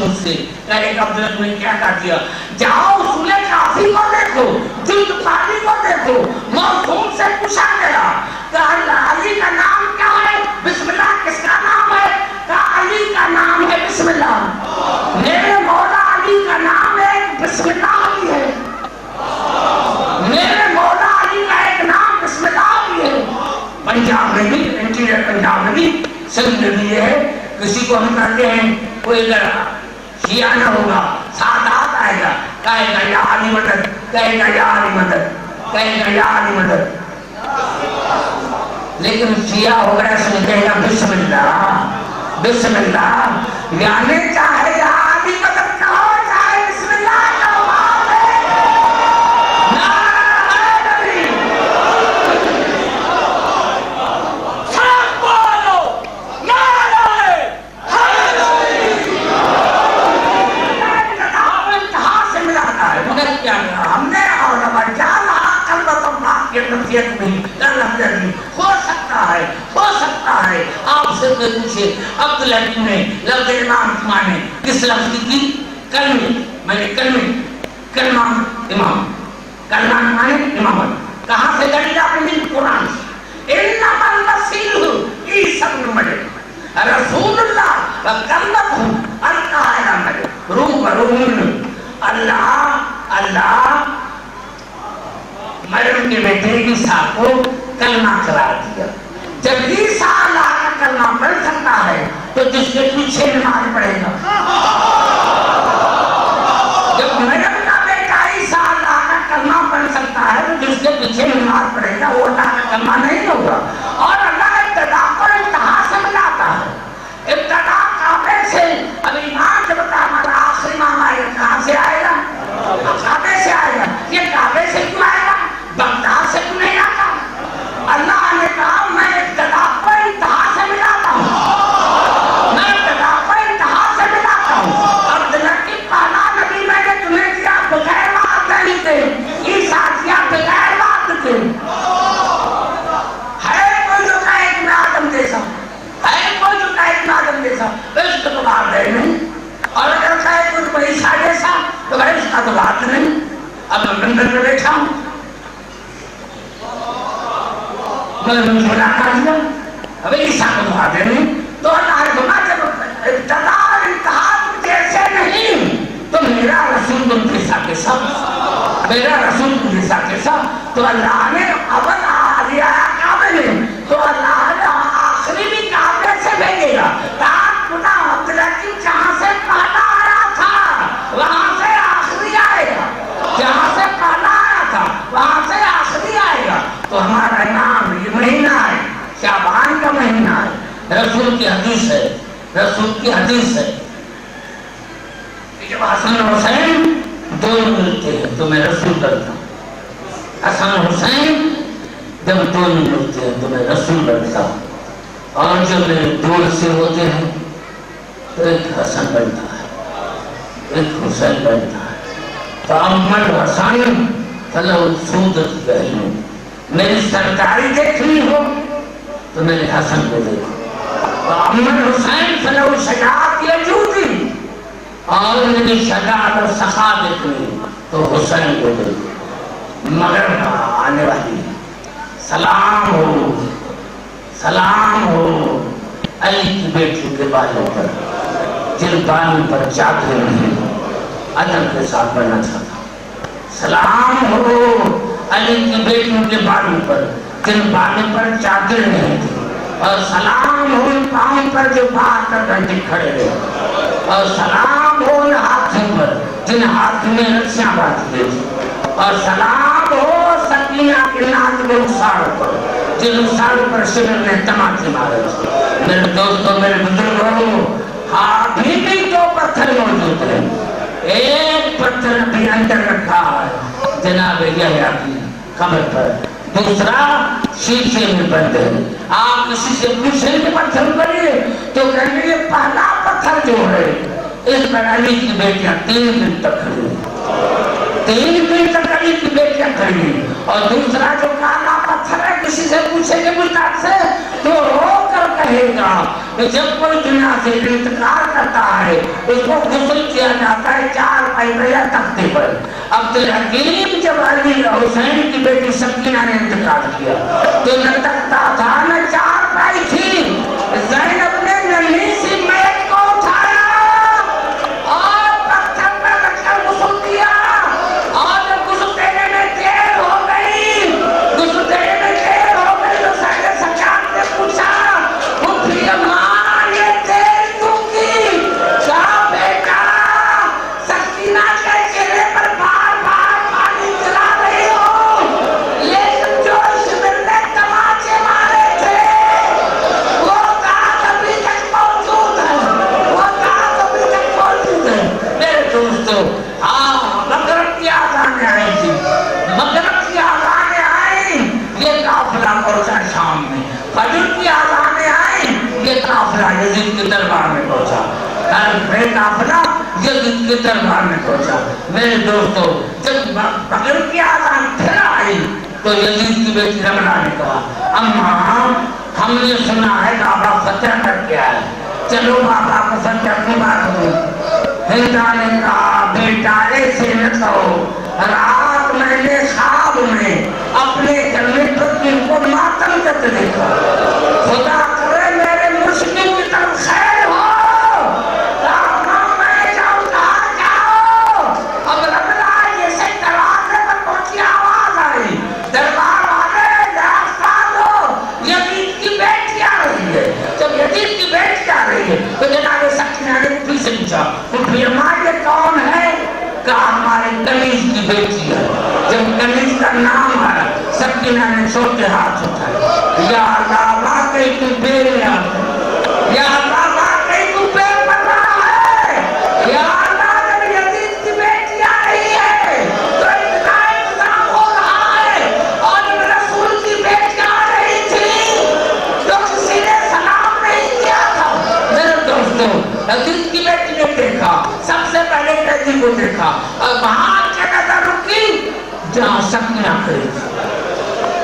مجھ سے ایک عبداللہ نے کیا کہا دیا جاؤ رسول کافی کو دیکھو جلد پانی کو دیکھو موسوم سے پوچھا گیا کہا علی کا نام کیا ہے بسم اللہ کس کا نام ہے کہا علی کا نام ہے بسم اللہ میرے مولا علی کا نام ہے بسم اللہ علی ہے میرے مولا علی کا ایک نام بسم اللہ علی ہے پنجاب میں بھی انٹیریئر پنجاب میں بھی سندھ میں بھی ہے کسی کو ہم کہتے ہیں کوئی اگر شیعہ نہ ہوگا سادات آئے گا کہے گا یا علی مدد کہے گا یا علی مدد کہے گا یا علی مدد لیکن شیعہ ہو گیا اس نے کہے گا بسم اللہ یعنی چاہے یا علی مدد کہو چاہے بسم اللہ کہو ہو سکتا ہے آپ سے کوئی پوچھے عبداللہ نے لفظ امام مانے کس لفظ کی کلمے میں نے کلمہ امام کلمہ مانے امامت کہاں سے دلیل آپ نے قرآن سے انما المسیح عیسی ابن مریم رسول اللہ وکلمہ القاہ مریم روح اللہ مریم کے بیٹے عیسیٰ کو کلمہ قرار دیا جب عیسیٰ اللہ کا کلمہ پڑھ سکتا ہے تو جس کے پیچھے نماز پڑھے گا جب مریم کا بیٹا عیسیٰ اللہ کا کلمہ پڑھ سکتا ہے تو جس کے پیچھے نماز پڑھے گا وہ اللہ کا کلمہ نہیں ہوگا اور اللہ ابتدا کو انتہا سے ملاتا ہے ابتدا کعبے سے اب ایمان جب ہمارا آخری امام آئے گا کہاں سے آئے گا کعبے سے آئے گا یہ کعبے سے کیوں آئے گا بغداد سے کیوں نہیں آتا اللہ نے کہا میں ابتدا کو انتہا سے ملاتا ہوں میں ابتدا کو انتہا سے ملاتا ہوں عبداللہ کی پہلا نبی میں نے تمہیں دیا بغیر بات نہیں تھے عیسیٰ دیا بغیر بات تھے ہے کوئی جو کہے کہ میں آدم جیسا ہے کوئی جو کہے کہ میں آدم جیسا تو اس کو بات ہے نہیں اور اگر کہے کوئی عیسیٰ جیسا تو بھائی اس کا تو بات نہیں اب میں بندر میں بیٹھا ہوں میں مجھولا کر دیا اب عیسیٰ کو دعا دے نہیں تو اللہ نے کہا جب ابتدا انتہا جیسے نہیں تو میرا رسول تم جیسا کیسا میرا رسول تم جیسا کیسا تو اللہ نے اول آلیا کعبے میں تو اللہ نے آخری بھی کعبے سے بھیجے گا تاکہ خدا عبداللہ کی جہاں سے پہلا آیا تھا وہاں سے آخری آئے گا جہاں سے پہلا آیا تھا وہاں سے آخری آئے گا تو ہمارا نام یہ مہینہ ہے شعبان کا مہینہ ہے رسول کی حدیث ہے رسول کی حدیث ہے جب حسن حسین دونوں ملتے ہیں تو میں رسول کرتا ہوں حسن حسین جب دونوں ملتے ہیں تو میں رسول کرتا ہوں اور جب میرے دور سے ہوتے ہیں تو ایک حسن بنتا ہے ایک حسین بنتا ہے تو امر حسن فلو سودت بہنوں میری سرکاری دیکھنی ہو تو میرے حسن کو دیکھو امر حسین فلو شجاعت یجودی اور میری شجاعت اور سخا دیکھنی تو حسین کو دیکھو مغرب آنے والی سلام ہو علی کی بیٹی کے بالوں پر جن بالوں پر چاکر نہیں ادب کے ساتھ بڑھنا چاہتا سلام ہو علی کی بیٹیوں کے بالوں پر جن بالوں پر چادر نہیں تھی اور سلام ہو ان پاؤں پر جو باہر کر گھنٹے کھڑے رہے اور سلام ہو ان ہاتھوں پر جن ہاتھ میں رسیاں باندھی گئی تھی اور سلام ہو سکینہ کے ناک میں اصاڑوں پر جن اصاڑوں پر شمر نے تماچے مارے تھے میرے دوستوں میرے بزرگوں ابھی بھی دو پتھر موجود ہیں ایک پتھر ابھی اندر رکھا ہے جناب یحییٰ کی قبر پر دوسرا شیشے میں بند ہے آپ کسی سے پوچھیں کہ پتھر پڑیے تو کہیں گے یہ پہلا پتھر جو ہے اس پر علی کی بیٹیاں 3 دن تک کھڑی 3 دن تک علی کی بیٹیاں کھڑی اور دوسرا جو کالا پتھر پتھر ہے کسی سے پوچھے گے ملتاج سے تو رو کر کہے گا کہ جب کوئی دنیا سے انتقال کرتا ہے اس کو غسل کیا جاتا ہے 4 پائے یا تختے پر. عبدالحکیم جب علی حسین کی بیٹی سکینہ نے انتقال کیا تو نہ تختہ تھا نہ 4 پائی تھی. زینب نے ننھی سی میت کو اٹھایا اور پتھر پر رکھ کر غسل دیا اور جب غسل دینے میں دیر ہو گئی تو سید سجاد نے پوچھا پھر ماں یہ دیر کیوں کی؟ کہا بیٹا سکینہ کے چہرے پر بار بار پانی چلا رہی ہو لیکن جو شبر نے تماچے مارے تھے وہ داغ ابھی تک موجود ہے میرے دوستو. مغرب کی آزانیں آئی تھی یہ قافلہ پہنچا شام میں. فجر کی آزانیں آئیں یہ قافلہ یزید کے دربار میں پہنچا. قافلہ یزید کے دربار میں پہنچا. میرے دوستو جب مغرب کی آزان پھر آئی تو یزید کی بیٹی رملہ نے کہا اماں ہم نے سنا ہے بابا فتح کر کے آئے چلو بابا کو فتح کی بات ہو. ہندا نے کہا بیٹا ایسے نہ کہو رات میں نے خواب میں اپنے جلوے پر کو ماتم کرتے دیکھا. خدا کرے میرے مشکل کی طرف خیر ہو. میں جاؤں کہاں جاؤ. اب رملہ جیسے دروازے پر پہنچی آواز آئی دربار والے راستہ دو یزید کی بیٹی آ رہی ہے. جب یزید کی بیٹی آ رہی ہے تو جناب سکینہ نے پھر سے پوچھا پھر ماں یہ کون ہے؟ کہا ہمارے کنیز کی بیٹی ہے. جب کنیز کا نام آیا سکینہ نے چھوٹے ہاتھ اٹھائے یا اللہ واقعی تو بے یاد ہے یا اللہ واقعی تو بے پرواہ ہے یا اللہ جب یزید کی بیٹی آ رہی ہے تو اتنا انتظام ہو رہا ہے اور جب رسول کی بیٹی آ رہی تھی تو کسی نے سلام نہیں کیا تھا. میرے دوستو یزید کی بیٹی نے دیکھا سب سے پہلے قیدی کو دیکھا اور وہاں کے نظر رکی جہاں سکینہ کھڑی تھی.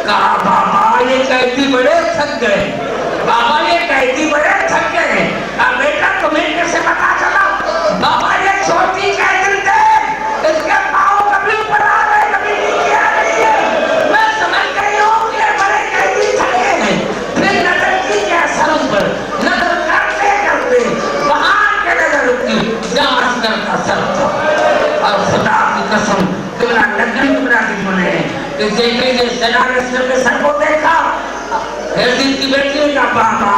کہا بابا یہ قیدی بڑے تھک گئے کہا بیٹا تمہیں کیسے پتا چلا؟ بابا یہ چھوٹی قیدی تھے اس کے پاؤں کبھی اوپر آ رہے کبھی نیچے آ رہی ہے. میں سمجھ گئی ہوں کہ بڑے قیدی تھکے ہیں. پھر نظر کی کیا سر پر نظر کرتے وہاں کے نظر رکی جہاں عسکر کا سر تھا. اور خدا کی قسم تمہارا لگن تمہارا کی بولے کہ دیکھے جو سجاد عسکر کے سر کو دیکھا یزید کی بیٹی کا بابا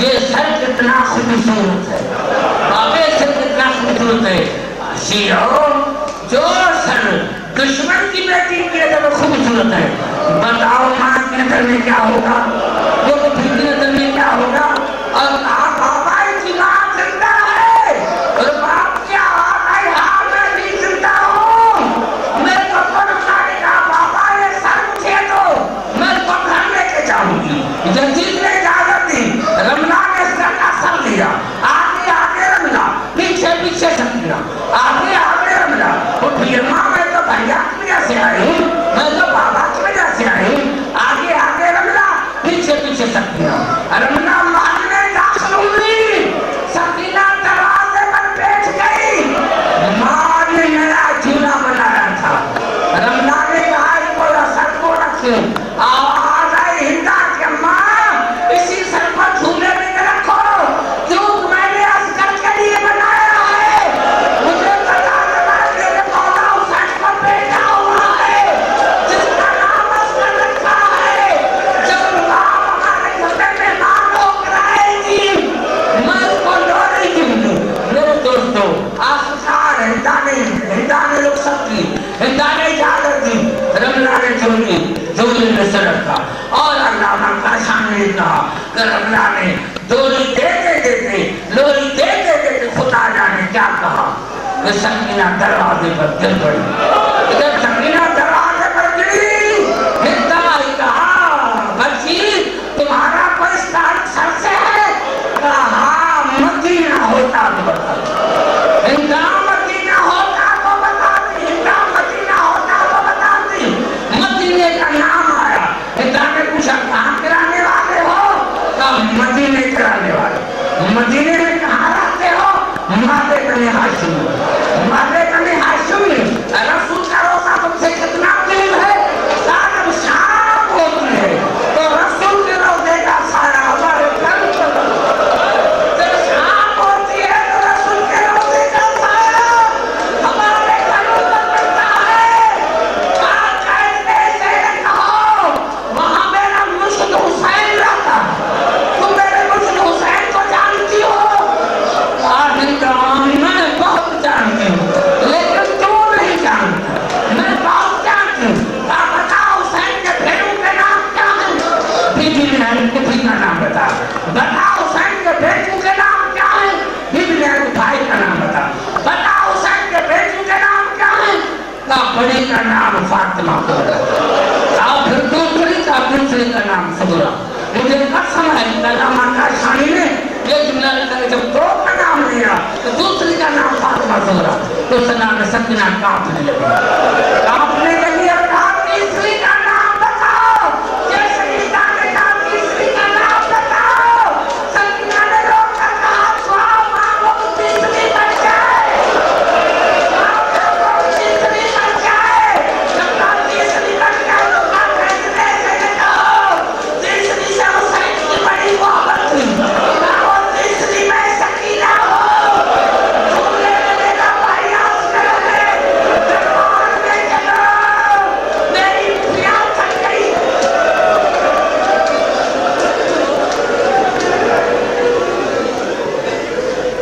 یہ سر کتنا خوبصورت ہے بابے سر کتنا خوبصورت ہے. شیعو جو سر دشمن کی بیٹی کے نظر خوبصورت ہے بتاؤ ماں کے نظر میں کیا ہوگا وہ تو پھر کی نظر میں کیا ہوگا. اور کہا بابا کی ماں زندہ ہے اور باپ کیا آتا ہے ہاں میں بھی زندہ ہوں. میں تو رملہ نے کہا بابا یہ سر مجھے دو میں تو گھر لے کے جاؤں گی. یزید نے اجازت دی. رملہ نے سر کا سر لیا آگے رملہ پیچھے سکینہ آگے رملہ. وہ پھر ماں میں تو بھیا کی وجہ سے آئی ہوں میں تو بابا کی وجہ سے آئی ہوں. آگے رملہ پیچھے سکینہ. رملہ محل میں داخل ہوئی سکینہ دروازے پر بیٹھ گئی. ماں نے نیا جھولا بنایا تھا. رملہ نے کہا اس کو سر کو رکھے. آواز آئی ہندا کہ ماں اسی سر کو جھولے میں رکھو کیوں میں نے عسکر کے لیے بنایا ہے. مجھے پتا چلا میرے مولا حسین کو بیٹا ہوا ہے جس کا نام عسکر رکھا ہے. جب اللہ ہمارے گھر میں مہمان ہو کر آئے گی میں اس کو لوڑی دوں گی. میرے دوستو آخرکار ہندا نے رخصت کی. ہندا نے اجازت دی. رملہ نے جھولے میں سر رکھا اور علامہ کاشان نے کہا کہ رملہ نے لوری دیتے خدا جانے کیا کہا کہ سکینہ دروازے پر گر پڑی. جب سکینہ دروازے پر گری ہندا نے کہا بچی تمہارا کوئی سر سے ہے؟ کہا مدینہ ہوتا تو بتا. ہندا مدینہ ہوتا تو بتا دی. ہندا مدینہ ہوتا تو بتا دی. مدینے کا نام آیا. ہندا مدینے میں کہاں رہتے ہو؟ مادے بنی ہاشم، مادے بنی ہاشم۔ رسول کا روزہ تم سے کتنا قریب ہے؟ صاحب شام ہوتی ہے تو رسول کے روزے کا سایہ ہمارے گھر پر، جب شام ہوتی ہے تو رسول کے روزے کا سایہ ہمارے گھروں پر پڑتا ہے۔ باقاعدے سے کہو وہاں میرا مرشد حسین رہتا، تم میرے مرشد حسین کو جانتی ہو؟ میں بہت جانتی ہوں لیکن تو نہیں جانتا، میں بہت جانتی ہوں۔ آپ بتاؤ حسین کے بھیڑوں کے نام کیا ہیں؟ بیوی نے کسی کا نام بتا، بتاؤ حسین کے بیٹوں کے نام کیا ہیں؟ بیوی نے بھائی کا نام بتا، بتاؤ حسین کے بیٹوں کے نام کیا ہیں؟ بڑی کا نام فاطمہ کو بتا، اور پھر دوسری کا نام سغرا۔ مجھے قسم ہے علامہ کاشانی نے یہ جملہ لکھا ہے، جب دو کا نام لیا تو دوسری کا نام فاطمہ سغرا، تو سنا میں سکینہ کانپنے لگی۔